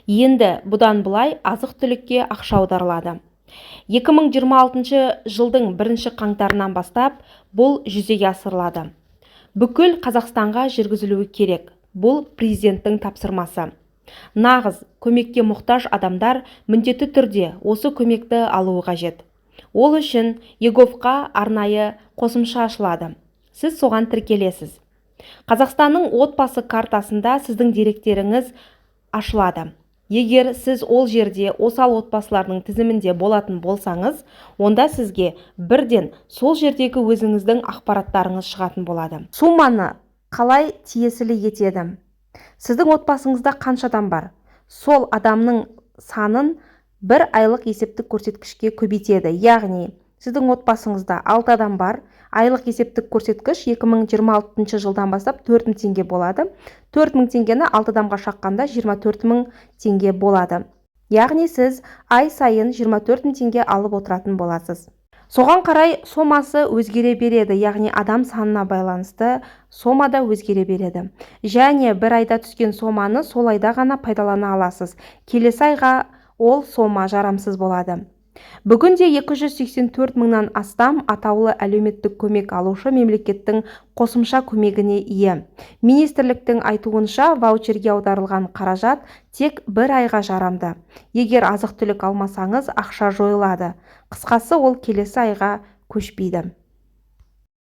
Енді бұдан былай азық-түлікке ақша аударылады. 2026 жылдың 1 қаңтарынан бастап бұл жүзеге асырылады. Бүкіл Қазақстанға жүргізілуі керек. Бұл президенттің тапсырмасы. Нағыз көмекке мұқтаж адамдар міндетті түрде осы көмекті алуы қажет. Ол үшін ЕГОВқа арнайы қосымша ашылады. Сіз соған тіркелесіз. Қазақстанның отбасы картасында сіздің деректеріңіз ашылады. Егер сіз ол жерде осал отбасылардың тізімінде болатын болсаңыз, онда сізге бірден сол жердегі өзіңіздің ақпараттарыңыз шығатын болады. Сумманы қалай тиесілі етеді? Сіздің отбасыңызда қанша адам бар? Сол адамның санын бір айлық есептік көрсеткішке көбейтеді. Яғни, сіздің отбасыңызда 6 адам бар, айлық есептік көрсеткіш 2026 жылдан бастап 4000 теңге болады. 4000 теңгені 6 адамға шаққанда 24000 теңге болады. Яғни сіз ай сайын 24000 теңге алып отыратын боласыз. Соған қарай сомасы өзгере береді, яғни адам санына байланысты сомада өзгере береді. Және бір айда түскен соманы сол айда ғана пайдалана аласыз. Келесі айға ол сома жарамсыз болады. Бүгінде 284 мыңнан астам атаулы әлеуметтік көмек алушы мемлекеттің қосымша көмегіне ие. Министрліктің айтуынша, ваучерге аударылған қаражат тек бір айға жарамды. Егер азық-түлік алмасаңыз, ақша жойылады. Қысқасы, ол келесі айға көшпейді.